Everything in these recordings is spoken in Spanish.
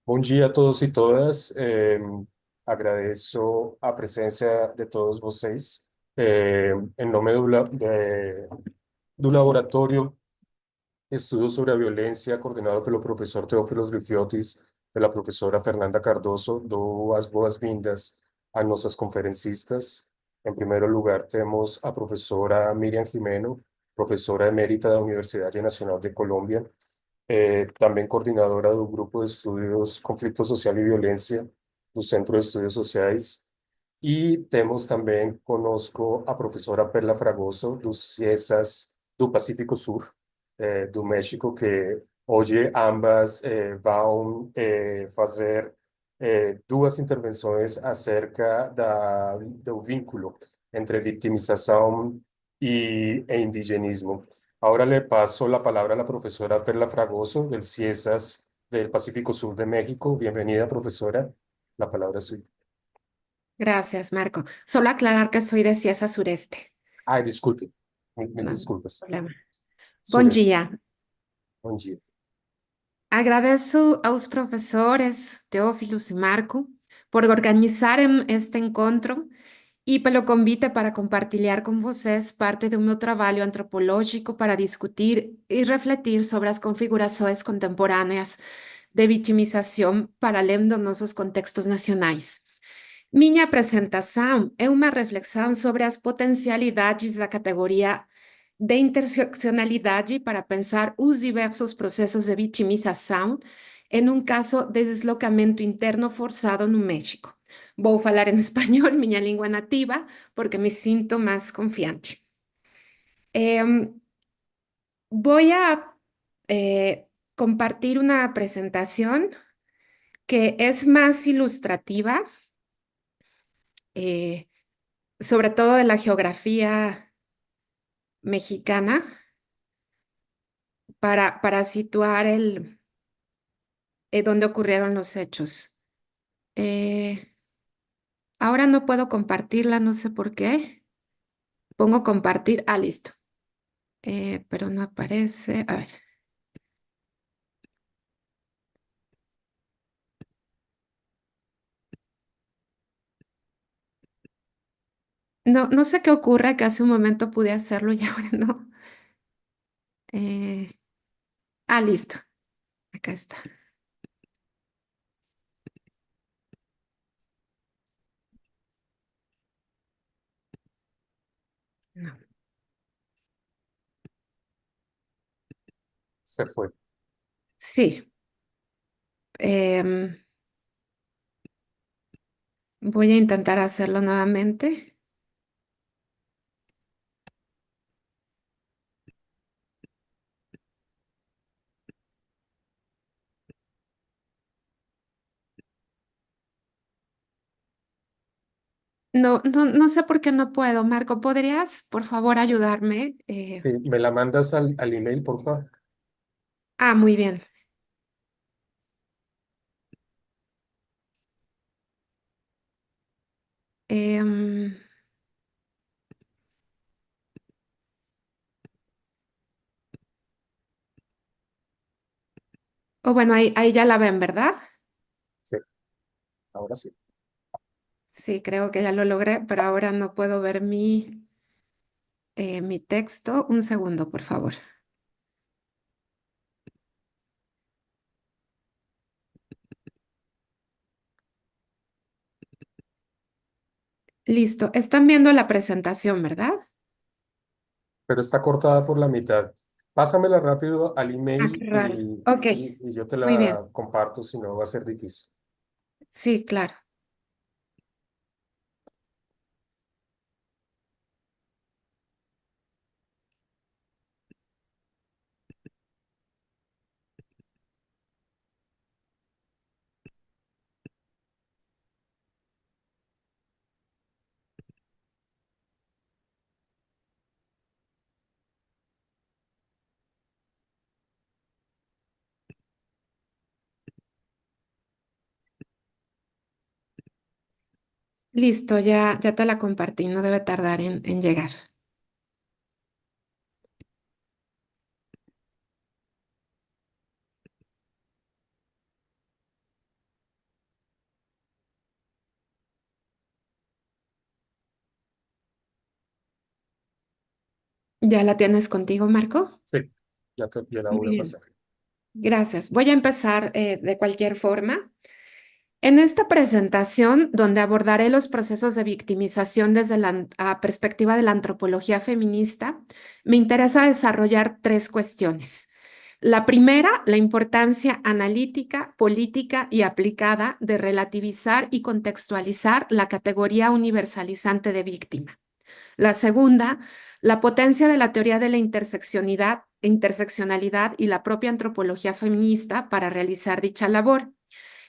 Bom dia a todos e todas. Agradeço a presença de todos vocês. Em nome do Laboratório Estudos sobre a Violência, coordenado pelo professor Teófilos Rifiotis, pela professora Fernanda Cardoso, dou as boas-vindas a nossas conferencistas. Em primeiro lugar, temos a professora Miriam Jimeno, professora emérita da Universidade Nacional de Colômbia, também coordenadora do Grupo de Estudos Conflito Social e Violência do Centro de Estudos Sociais. E temos também conosco a professora Perla Fragoso, dos CIESAS do Pacífico Sur, do México, que hoje ambas vão fazer duas intervenções acerca do vínculo entre vitimização e indigenismo. Ahora le paso la palabra a la profesora Perla Fragoso del CIESAS del Pacífico Sur de México. Bienvenida, profesora. La palabra es suya. Gracias, Marco. Solo aclarar que soy de Cieza Sureste. Ay, disculpe. Mil No disculpas. problema. Bom Sureste. dia. Bom dia. Agradeço aos professores Teófilos e Marco por organizarem este encontro e pelo convite para compartilhar com vocês parte do meu trabalho antropológico para discutir e refletir sobre as configurações contemporâneas de vitimização para além dos nossos contextos nacionais. Minha apresentação é uma reflexão sobre as potencialidades da categoria de interseccionalidade para pensar os diversos processos de vitimização em um caso de deslocamento interno forçado no México. Vou falar em espanhol, minha língua nativa, porque me sinto mais confiante. Voy a compartir una presentación que es más ilustrativa, eh, sobre todo de la geografía mexicana, para situar dónde ocurrieron los hechos. Eh, Ahora no puedo compartirla, no sé por qué. Pongo compartir, listo. Pero no aparece. A ver. No, no sé qué ocurre, que hace un momento pude hacerlo y ahora no. Eh, Listo. Acá está. No. Se fue. Sí. em, Voy a intentar hacerlo nuevamente. No, no, no sé por qué no puedo. Marco, ¿podrías, por favor, ayudarme? Sí, me la mandas al email, por favor. Muy bien. Em, bueno, ahí ya la ven, ¿verdad? Sí, ahora sí. Sí, creo que ya lo logré, pero ahora no puedo ver mi texto. Un segundo, por favor. Listo. Están viendo la presentación, ¿verdad? Pero está cortada por la mitad. Pásamela rápido al email Qué raro. Ok, y yo te muy bien. la comparto, si no va a ser difícil. Sí, claro. Listo, ya te la compartí. No debe tardar en llegar. ¿Ya la tienes contigo, Marco? Sí, ya la Muy voy a bien, pasar. gracias. Voy a empezar de cualquier forma. En esta presentación, donde abordaré los procesos de victimización desde la perspectiva de la antropología feminista, me interesa desarrollar tres cuestiones. La primera, la importancia analítica, política y aplicada de relativizar y contextualizar la categoría universalizante de víctima. La segunda, la potencia de la teoría de la interseccionalidad y la propia antropología feminista para realizar dicha labor.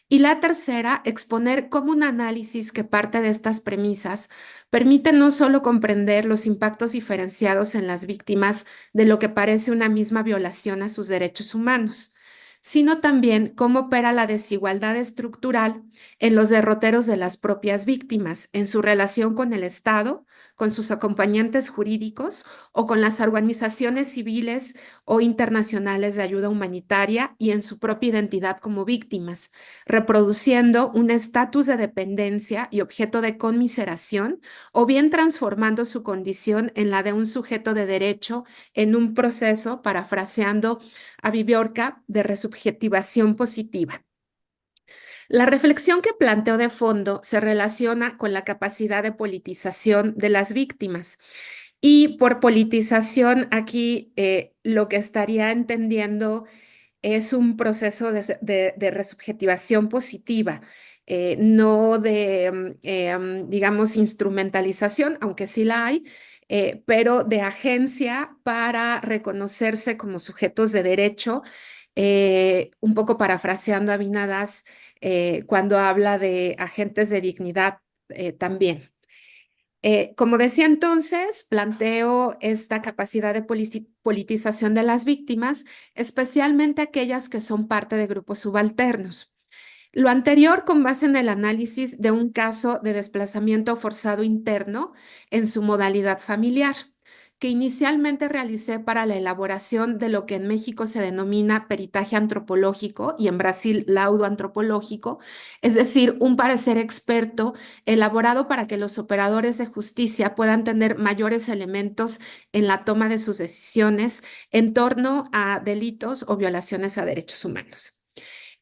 Y la tercera, exponer cómo un análisis que parte de estas premisas permite no solo comprender los impactos diferenciados en las víctimas de lo que parece una misma violación a sus derechos humanos, sino también cómo opera la desigualdad estructural en los derroteros de las propias víctimas, en su relación con el Estado, con sus acompañantes jurídicos o con las organizaciones civiles o internacionales de ayuda humanitaria y en su propia identidad como víctimas, reproduciendo un estatus de dependencia y objeto de conmiseración, o bien transformando su condición en la de un sujeto de derecho en un proceso, parafraseando a Viviorca, de resubjetivación positiva. La reflexión que planteo de fondo se relaciona con la capacidad de politización de las víctimas. Y por politización aquí lo que estaría entendiendo es un proceso de resubjetivación positiva, no de, digamos, instrumentalización, aunque sí la hay, pero de agencia para reconocerse como sujetos de derecho, un poco parafraseando a Vinadas cuando habla de agentes de dignidad también. Como decía entonces, planteo esta capacidad de politización de las víctimas, especialmente aquellas que son parte de grupos subalternos. Lo anterior con base en el análisis de un caso de desplazamiento forzado interno en su modalidad familiar, que inicialmente realicé para la elaboración de lo que en México se denomina peritaje antropológico y en Brasil laudo antropológico, es decir, un parecer experto elaborado para que los operadores de justicia puedan tener mayores elementos en la toma de sus decisiones en torno a delitos o violaciones a derechos humanos.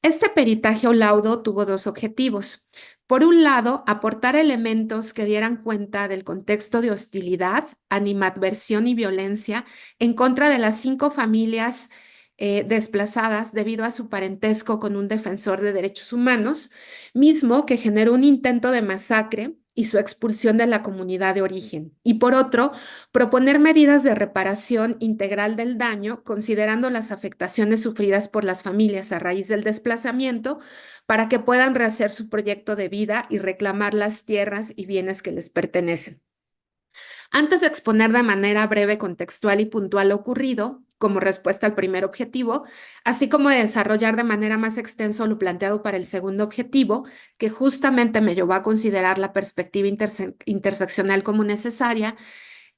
Este peritaje o laudo tuvo dos objetivos. Por un lado, aportar elementos que dieran cuenta del contexto de hostilidad, animadversión y violencia en contra de las 5 familias desplazadas debido a su parentesco con un defensor de derechos humanos, mismo que generó un intento de masacre y su expulsión de la comunidad de origen. Y por otro, proponer medidas de reparación integral del daño, considerando las afectaciones sufridas por las familias a raíz del desplazamiento, para que puedan rehacer su proyecto de vida y reclamar las tierras y bienes que les pertenecen. Antes de exponer de manera breve, contextual y puntual lo ocurrido, como respuesta al primer objetivo, así como de desarrollar de manera más extensa lo planteado para el segundo objetivo, que justamente me llevó a considerar la perspectiva interseccional como necesaria,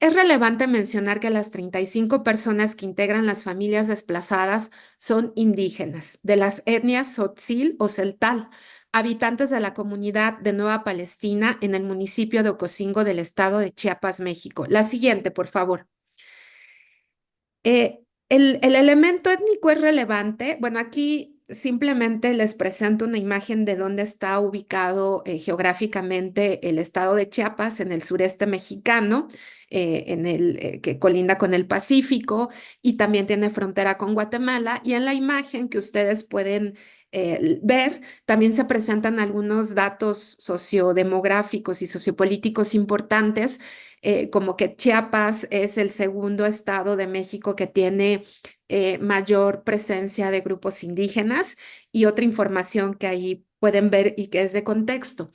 es relevante mencionar que las 35 personas que integran las familias desplazadas son indígenas de las etnias Tzotzil o Celtal, habitantes de la comunidad de Nueva Palestina en el municipio de Ocosingo del estado de Chiapas, México. La siguiente, por favor. El elemento étnico es relevante. Bueno, aquí simplemente les presento una imagen de dónde está ubicado geográficamente el estado de Chiapas en el sureste mexicano, que colinda con el Pacífico y también tiene frontera con Guatemala. Y en la imagen que ustedes pueden ver, también se presentan algunos datos sociodemográficos y sociopolíticos importantes, como que Chiapas es el segundo estado de México que tiene mayor presencia de grupos indígenas, y otra información que ahí pueden ver y que es de contexto.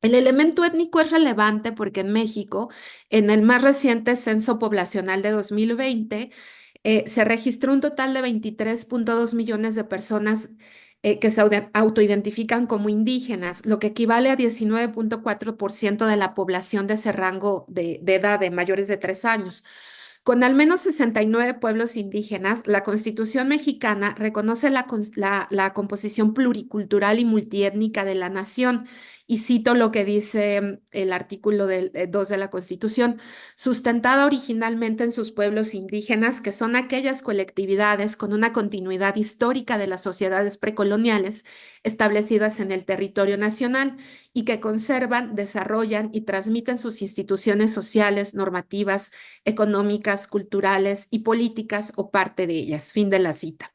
El elemento étnico es relevante porque en México, en el más reciente censo poblacional de 2020, se registró un total de 23,2 millones de personas que se autoidentifican como indígenas, lo que equivale a 19,4% de la población de ese rango de edad de mayores de 3 años. Con al menos 69 pueblos indígenas, la Constitución mexicana reconoce la composición pluricultural y multiétnica de la nación y cito lo que dice el artículo 2 de la Constitución: sustentada originalmente en sus pueblos indígenas, que son aquellas colectividades con una continuidad histórica de las sociedades precoloniales establecidas en el territorio nacional y que conservan, desarrollan y transmiten sus instituciones sociales, normativas, económicas, culturales y políticas o parte de ellas. Fin de la cita.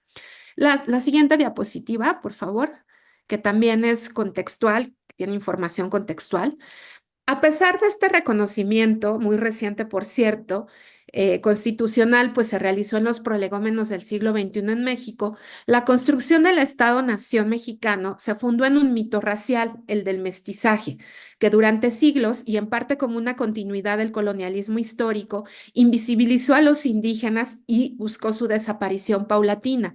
La siguiente diapositiva, por favor, que también es contextual, tiene información contextual. A pesar de este reconocimiento, muy reciente por cierto, constitucional, pues se realizó en los prolegómenos del siglo XXI en México, la construcción del Estado-Nación mexicano se fundó en un mito racial, el del mestizaje, que durante siglos y en parte como una continuidad del colonialismo histórico, invisibilizó a los indígenas y buscó su desaparición paulatina.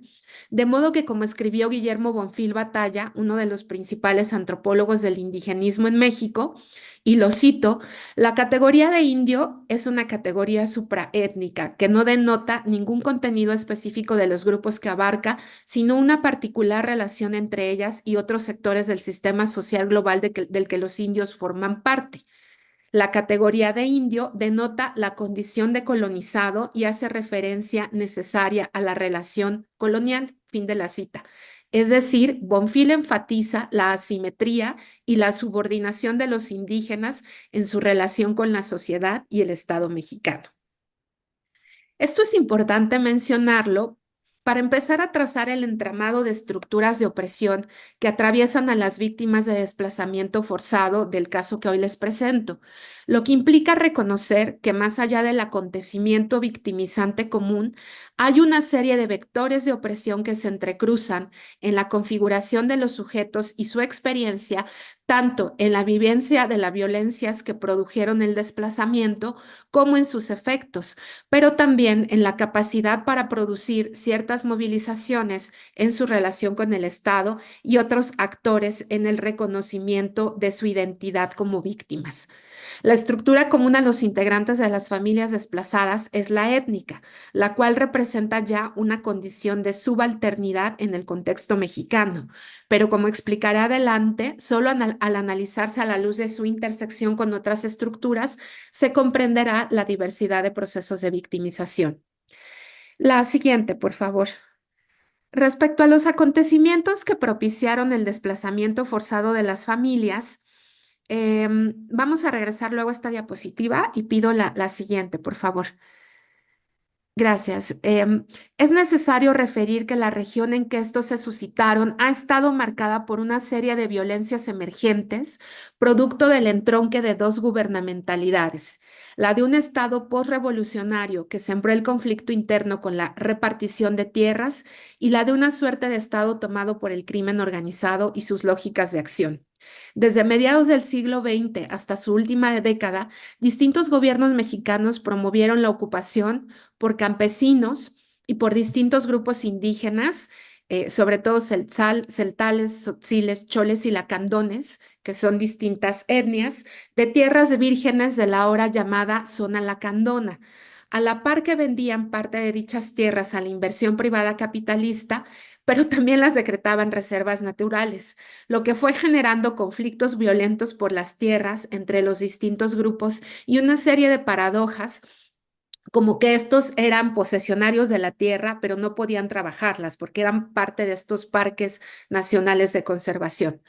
De modo que, como escribió Guillermo Bonfil Batalla, uno de los principales antropólogos del indigenismo en México, y lo cito: la categoría de indio es una categoría supraétnica que no denota ningún contenido específico de los grupos que abarca, sino una particular relación entre ellas y otros sectores del sistema social global del que los indios forman parte. La categoría de indio denota la condición de colonizado y hace referencia necesaria a la relación colonial. Fin de la cita. Es decir, Bonfil enfatiza la asimetría y la subordinación de los indígenas en su relación con la sociedad y el Estado mexicano. Esto es importante mencionarlo para empezar a trazar el entramado de estructuras de opresión que atraviesan a las víctimas de desplazamiento forzado del caso que hoy les presento, lo que implica reconocer que más allá del acontecimiento victimizante común, hay una serie de vectores de opresión que se entrecruzan en la configuración de los sujetos y su experiencia, tanto en la vivencia de las violencias que produjeron el desplazamiento como en sus efectos, pero también en la capacidad para producir ciertas movilizaciones en su relación con el Estado y otros actores en el reconocimiento de su identidad como víctimas. La estructura común a los integrantes de las familias desplazadas es la étnica, la cual representa ya una condición de subalternidad en el contexto mexicano, pero como explicaré adelante, solo al analizarse a la luz de su intersección con otras estructuras, se comprenderá la diversidad de procesos de victimización. La siguiente, por favor. Respecto a los acontecimientos que propiciaron el desplazamiento forzado de las familias, vamos a regresar luego a esta diapositiva y pido la siguiente, por favor. Gracias. Es necesario referir que la región en que estos se suscitaron ha estado marcada por una serie de violencias emergentes, producto del entronque de dos gubernamentalidades: la de un Estado postrevolucionario que sembró el conflicto interno con la repartición de tierras y la de una suerte de Estado tomado por el crimen organizado y sus lógicas de acción. Desde mediados del siglo XX hasta su última década, distintos gobiernos mexicanos promovieron la ocupación por campesinos y por distintos grupos indígenas, sobre todo celtales, tzotziles, choles y lacandones, que son distintas etnias, de tierras vírgenes de la ahora llamada zona lacandona. A la par que vendían parte de dichas tierras a la inversión privada capitalista, pero también las decretaban reservas naturales, lo que fue generando conflictos violentos por las tierras entre los distintos grupos y una serie de paradojas, como que estos eran posesionarios de la tierra, pero no podían trabajarlas porque eran parte de estos parques nacionales de conservación.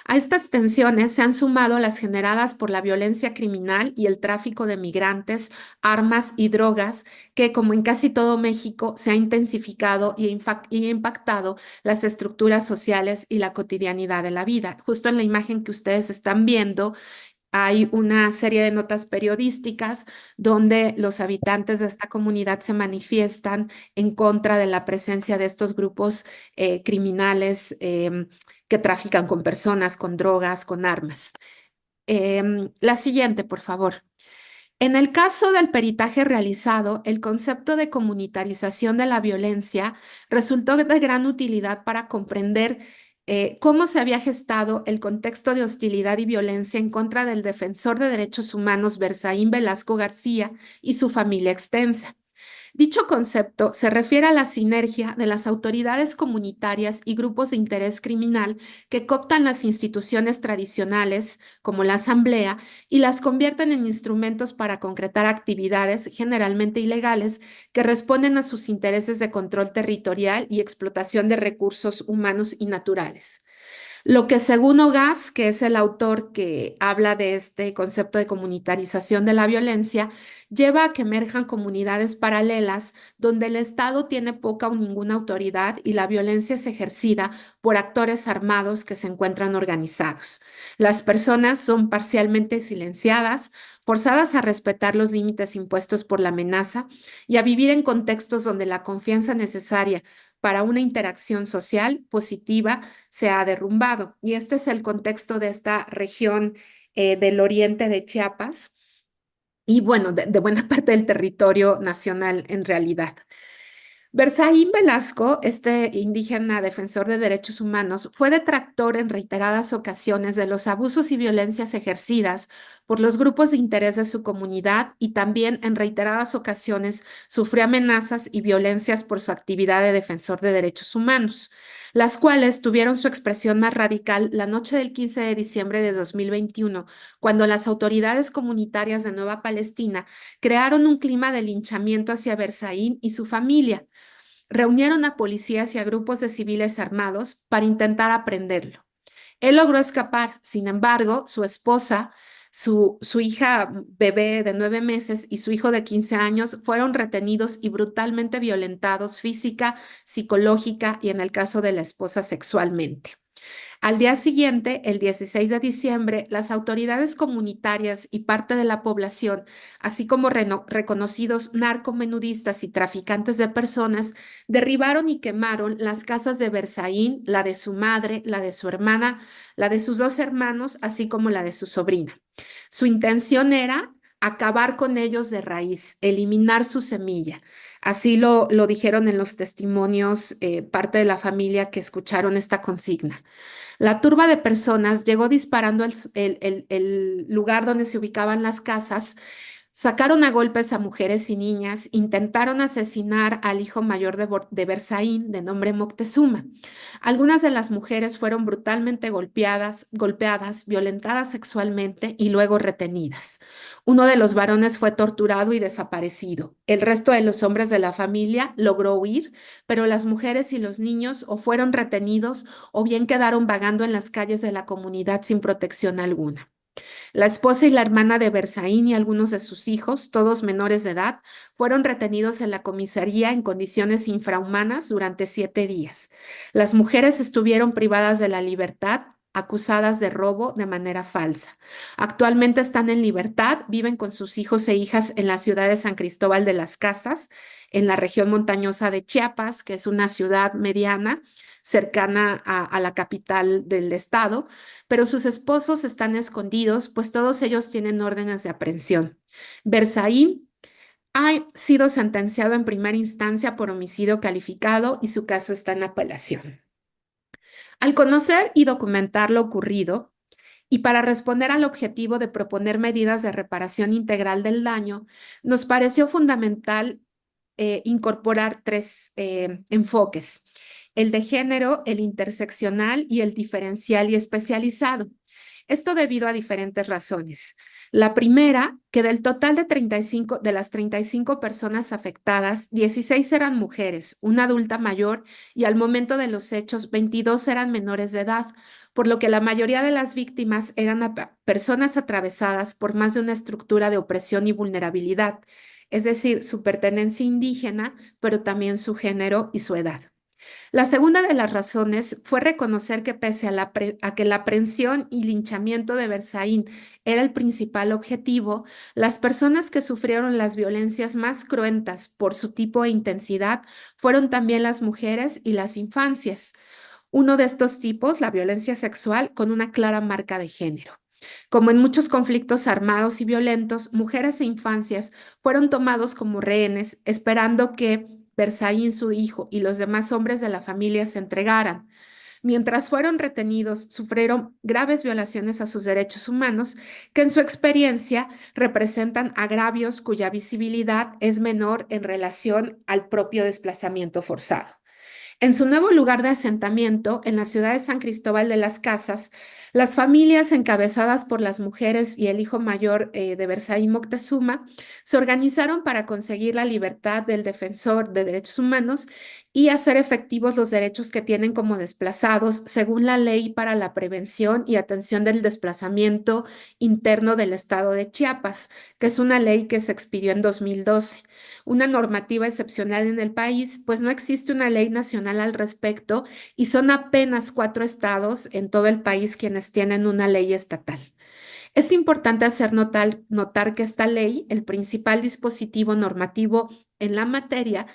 A estas tensiones se han sumado las generadas por la violencia criminal y el tráfico de migrantes, armas y drogas, que, como en casi todo México, se ha intensificado y impactado las estructuras sociales y la cotidianidad de la vida. Justo en la imagen que ustedes están viendo, hay una serie de notas periodísticas donde los habitantes de esta comunidad se manifiestan en contra de la presencia de estos grupos criminales que trafican con personas, con drogas, con armas. La siguiente, por favor. En el caso del peritaje realizado, el concepto de comunitarización de la violencia resultó de gran utilidad para comprender cómo se había gestado el contexto de hostilidad y violencia en contra del defensor de derechos humanos Berzaín Velasco García y su familia extensa. Dicho concepto se refiere a la sinergia de las autoridades comunitarias y grupos de interés criminal que cooptan las instituciones tradicionales, como la asamblea, y las convierten en instrumentos para concretar actividades generalmente ilegales que responden a sus intereses de control territorial y explotación de recursos humanos y naturales. Lo que según Ogas, que es el autor que habla de este concepto de comunitarización de la violencia, lleva a que emerjan comunidades paralelas donde el Estado tiene poca o ninguna autoridad y la violencia es ejercida por actores armados que se encuentran organizados. Las personas son parcialmente silenciadas, forzadas a respetar los límites impuestos por la amenaza y a vivir en contextos donde la confianza necesaria para una interacción social positiva se ha derrumbado. Y este es el contexto de esta región del oriente de Chiapas y bueno, de buena parte del territorio nacional en realidad. Berzaín Velasco, este indígena defensor de derechos humanos, fue detractor en reiteradas ocasiones de los abusos y violencias ejercidas por los grupos de interés de su comunidad y también en reiteradas ocasiones sufrió amenazas y violencias por su actividad de defensor de derechos humanos, las cuales tuvieron su expresión más radical la noche del 15 de diciembre de 2021, cuando las autoridades comunitarias de Nueva Palestina crearon un clima de linchamiento hacia Berzaín y su familia. Reunieron a policías y a grupos de civiles armados para intentar aprenderlo. Él logró escapar, sin embargo, su esposa, su hija bebé de 9 meses y su hijo de 15 años fueron retenidos y brutalmente violentados física, psicológica y en el caso de la esposa sexualmente. Al día siguiente, el 16 de diciembre, las autoridades comunitarias y parte de la población, así como reconocidos narcomenudistas y traficantes de personas, derribaron y quemaron las casas de Berzaín, la de su madre, la de su hermana, la de sus dos hermanos, así como la de su sobrina. Su intención era acabar con ellos de raíz, eliminar su semilla. Así lo dijeron en los testimonios parte de la familia que escucharon esta consigna. La turba de personas llegó disparando el lugar donde se ubicaban las casas, sacaron a golpes a mujeres y niñas, intentaron asesinar al hijo mayor de Berzaín, de nombre Moctezuma. Algunas de las mujeres fueron brutalmente golpeadas, violentadas sexualmente y luego retenidas. Uno de los varones fue torturado y desaparecido. El resto de los hombres de la familia logró huir, pero las mujeres y los niños o fueron retenidos o bien quedaron vagando en las calles de la comunidad sin protección alguna. La esposa y la hermana de Berzaín y algunos de sus hijos, todos menores de edad, fueron retenidos en la comisaría en condiciones infrahumanas durante 7 días. Las mujeres estuvieron privadas de la libertad, acusadas de robo de manera falsa. Actualmente están en libertad, viven con sus hijos e hijas en la ciudad de San Cristóbal de las Casas, en la región montañosa de Chiapas, que es una ciudad mediana cercana a la capital del estado, pero sus esposos están escondidos, pues todos ellos tienen órdenes de aprehensión. Berzaín ha sido sentenciado en primera instancia por homicidio calificado y su caso está en apelación. Al conocer y documentar lo ocurrido, y para responder al objetivo de proponer medidas de reparación integral del daño, nos pareció fundamental incorporar tres enfoques: el de género, el interseccional y el diferencial y especializado. Esto debido a diferentes razones. La primera, que del total de 35, de las 35 personas afectadas, 16 eran mujeres, una adulta mayor y al momento de los hechos 22 eran menores de edad, por lo que la mayoría de las víctimas eran personas atravesadas por más de una estructura de opresión y vulnerabilidad, es decir, su pertenencia indígena, pero también su género y su edad. La segunda de las razones fue reconocer que pese a que la aprehensión y linchamiento de Berzaín era el principal objetivo, las personas que sufrieron las violencias más cruentas por su tipo e intensidad fueron también las mujeres y las infancias. Uno de estos tipos, la violencia sexual, con una clara marca de género. Como en muchos conflictos armados y violentos, mujeres e infancias fueron tomados como rehenes, esperando que Berzaín, su hijo, y los demás hombres de la familia se entregaran. mientras fueron retenidos, sufrieron graves violaciones a sus derechos humanos que en su experiencia representan agravios cuya visibilidad es menor en relación al propio desplazamiento forzado. En su nuevo lugar de asentamiento, en la ciudad de San Cristóbal de las Casas, las familias encabezadas por las mujeres y el hijo mayor de Versailles Moctezuma se organizaron para conseguir la libertad del defensor de derechos humanos y hacer efectivos los derechos que tienen como desplazados según la Ley para la Prevención y Atención del Desplazamiento Interno del Estado de Chiapas, que es una ley que se expidió en 2012, una normativa excepcional en el país, pues no existe una ley nacional al respecto y son apenas 4 estados en todo el país quienes tienen una ley estatal. Es importante hacer notar que esta ley, el principal dispositivo normativo en la materia,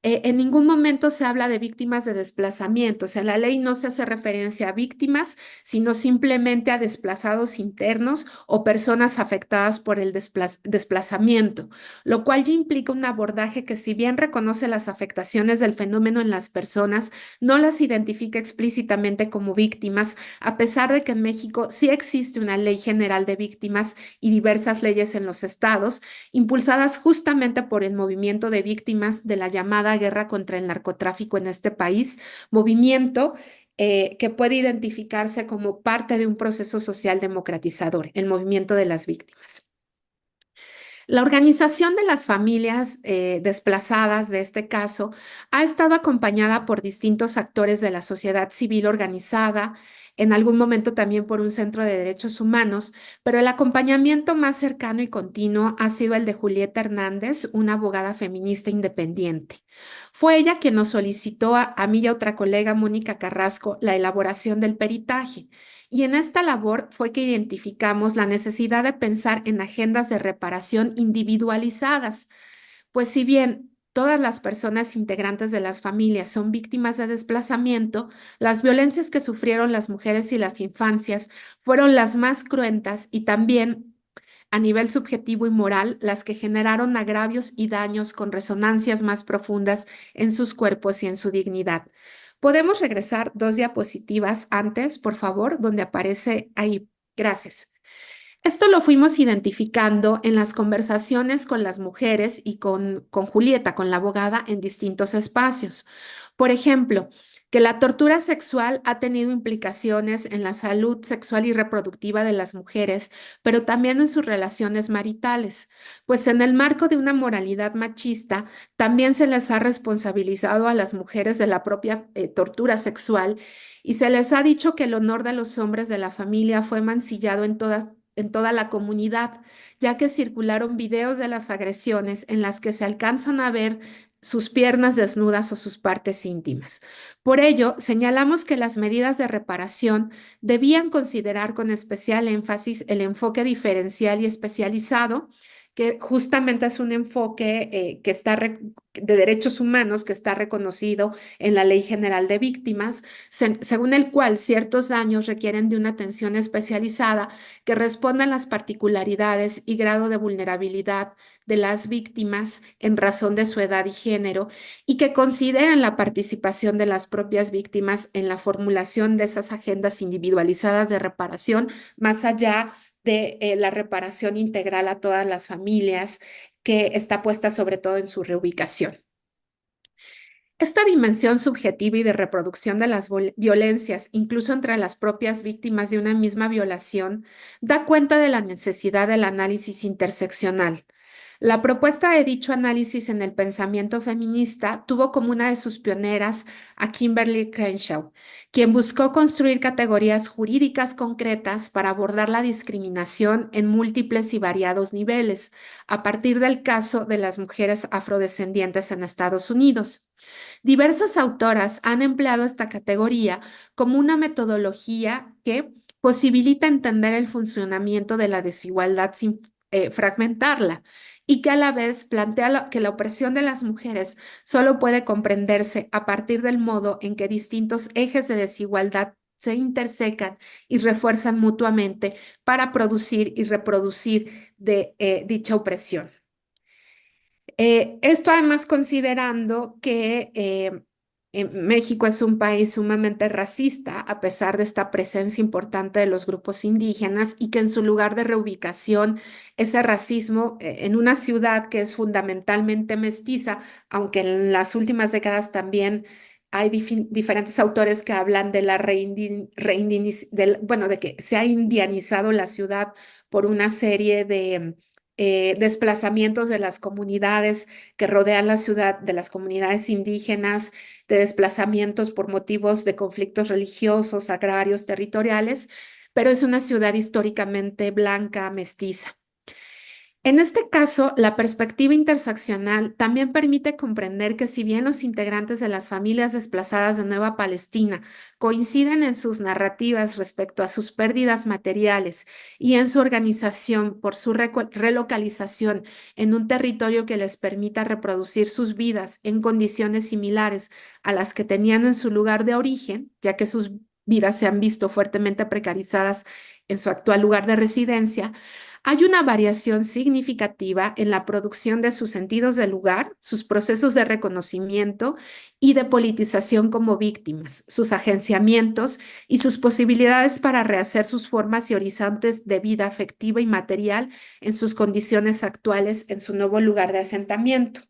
en ningún momento se habla de víctimas de desplazamiento, o sea, la ley no se hace referencia a víctimas, sino simplemente a desplazados internos o personas afectadas por el desplazamiento, lo cual ya implica un abordaje que si bien reconoce las afectaciones del fenómeno en las personas, no las identifica explícitamente como víctimas, a pesar de que en México sí existe una ley general de víctimas y diversas leyes en los estados, impulsadas justamente por el movimiento de víctimas de la llamada guerra contra el narcotráfico en este país, movimiento que puede identificarse como parte de un proceso social democratizador, el movimiento de las víctimas. La organización de las familias desplazadas de este caso ha estado acompañada por distintos actores de la sociedad civil organizada, en algún momento también por un centro de derechos humanos, pero el acompañamiento más cercano y continuo ha sido el de Julieta Hernández, una abogada feminista independiente. Fue ella quien nos solicitó a mí y a otra colega, Mónica Carrasco, la elaboración del peritaje. Y en esta labor fue que identificamos la necesidad de pensar en agendas de reparación individualizadas, pues si bien todas las personas integrantes de las familias son víctimas de desplazamiento, las violencias que sufrieron las mujeres y las infancias fueron las más cruentas y también a nivel subjetivo y moral, las que generaron agravios y daños con resonancias más profundas en sus cuerpos y en su dignidad. Podemos regresar 2 diapositivas antes, por favor, donde aparece ahí. Gracias. Esto lo fuimos identificando en las conversaciones con las mujeres y con Julieta, con la abogada, en distintos espacios. Por ejemplo, que la tortura sexual ha tenido implicaciones en la salud sexual y reproductiva de las mujeres, pero también en sus relaciones maritales, pues en el marco de una moralidad machista, también se les ha responsabilizado a las mujeres de la propia tortura sexual y se les ha dicho que el honor de los hombres de la familia fue mancillado en toda la comunidad, ya que circularon videos de las agresiones en las que se alcanzan a ver sus piernas desnudas o sus partes íntimas. Por ello, señalamos que las medidas de reparación debían considerar con especial énfasis el enfoque diferencial y especializado, que justamente es un enfoque que está de derechos humanos que está reconocido en la Ley General de Víctimas, según el cual ciertos daños requieren de una atención especializada que responda a las particularidades y grado de vulnerabilidad de las víctimas en razón de su edad y género y que consideren la participación de las propias víctimas en la formulación de esas agendas individualizadas de reparación, más allá de la reparación integral a todas las familias que está puesta sobre todo en su reubicación. Esta dimensión subjetiva y de reproducción de las violencias, incluso entre las propias víctimas de una misma violación, da cuenta de la necesidad del análisis interseccional. La propuesta de dicho análisis en el pensamiento feminista tuvo como una de sus pioneras a Kimberly Crenshaw, quien buscó construir categorías jurídicas concretas para abordar la discriminación en múltiples y variados niveles, a partir del caso de las mujeres afrodescendientes en Estados Unidos. Diversas autoras han empleado esta categoría como una metodología que posibilita entender el funcionamiento de la desigualdad sin fragmentarla y que a la vez plantea que la opresión de las mujeres solo puede comprenderse a partir del modo en que distintos ejes de desigualdad se intersecan y refuerzan mutuamente para producir y reproducir dicha opresión. Esto además considerando que México es un país sumamente racista, a pesar de esta presencia importante de los grupos indígenas, y que en su lugar de reubicación, ese racismo en una ciudad que es fundamentalmente mestiza, aunque en las últimas décadas también hay diferentes autores que hablan de la bueno, de que se ha indianizado la ciudad por una serie de desplazamientos de las comunidades que rodean la ciudad, de las comunidades indígenas, de desplazamientos por motivos de conflictos religiosos, agrarios, territoriales, pero es una ciudad históricamente blanca, mestiza. En este caso, la perspectiva interseccional también permite comprender que si bien los integrantes de las familias desplazadas de Nueva Palestina coinciden en sus narrativas respecto a sus pérdidas materiales y en su organización por su relocalización en un territorio que les permita reproducir sus vidas en condiciones similares a las que tenían en su lugar de origen, ya que sus vidas se han visto fuertemente precarizadas en su actual lugar de residencia, hay una variación significativa en la producción de sus sentidos del lugar, sus procesos de reconocimiento y de politización como víctimas, sus agenciamientos y sus posibilidades para rehacer sus formas y horizontes de vida afectiva y material en sus condiciones actuales en su nuevo lugar de asentamiento.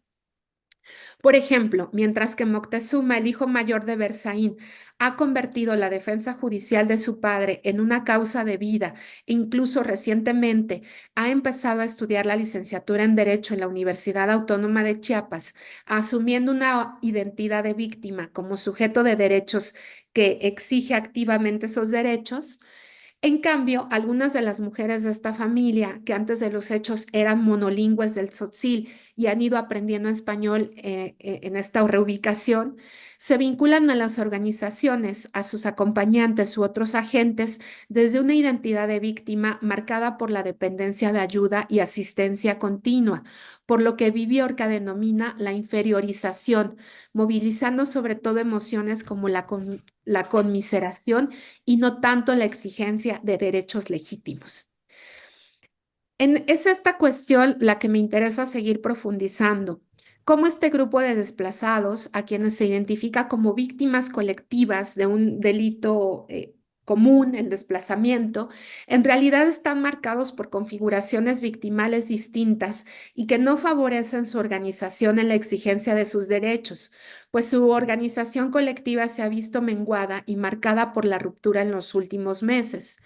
Por ejemplo, mientras que Moctezuma, el hijo mayor de Berzaín, ha convertido la defensa judicial de su padre en una causa de vida e incluso recientemente ha empezado a estudiar la licenciatura en Derecho en la Universidad Autónoma de Chiapas, asumiendo una identidad de víctima como sujeto de derechos que exige activamente esos derechos. En cambio, algunas de las mujeres de esta familia, que antes de los hechos eran monolingües del tzotzil y han ido aprendiendo español en esta reubicación, se vinculan a las organizaciones, a sus acompañantes u otros agentes desde una identidad de víctima marcada por la dependencia de ayuda y asistencia continua, por lo que Viviorca denomina la inferiorización, movilizando sobre todo emociones como la conmiseración y no tanto la exigencia de derechos legítimos. Es esta cuestión la que me interesa seguir profundizando. Cómo este grupo de desplazados, a quienes se identifica como víctimas colectivas de un delito común, el desplazamiento, en realidad están marcados por configuraciones victimales distintas y que no favorecen su organización en la exigencia de sus derechos, pues su organización colectiva se ha visto menguada y marcada por la ruptura en los últimos meses.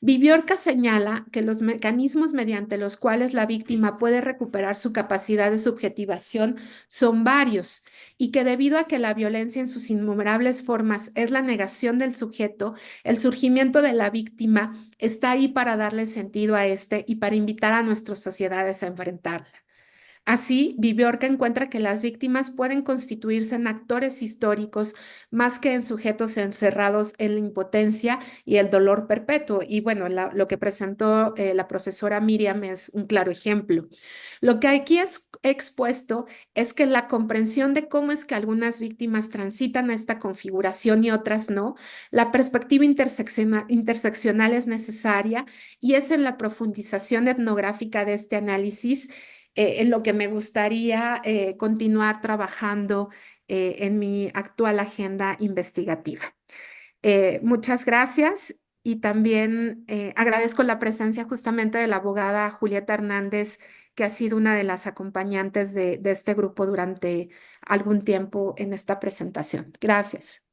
Viviorca señala que los mecanismos mediante los cuales la víctima puede recuperar su capacidad de subjetivación son varios y que debido a que la violencia en sus innumerables formas es la negación del sujeto, el surgimiento de la víctima está ahí para darle sentido a este y para invitar a nuestras sociedades a enfrentarla. Así, Viviorca encuentra que las víctimas pueden constituirse en actores históricos más que en sujetos encerrados en la impotencia y el dolor perpetuo. Y bueno, lo que presentó la profesora Miriam es un claro ejemplo. Lo que aquí es expuesto es que la comprensión de cómo es que algunas víctimas transitan a esta configuración y otras no, la perspectiva interseccional es necesaria y es en la profundización etnográfica de este análisis en lo que me gustaría continuar trabajando en mi actual agenda investigativa. Muchas gracias y también agradezco la presencia justamente de la abogada Julieta Hernández, que ha sido una de las acompañantes de este grupo durante algún tiempo en esta presentación. Gracias.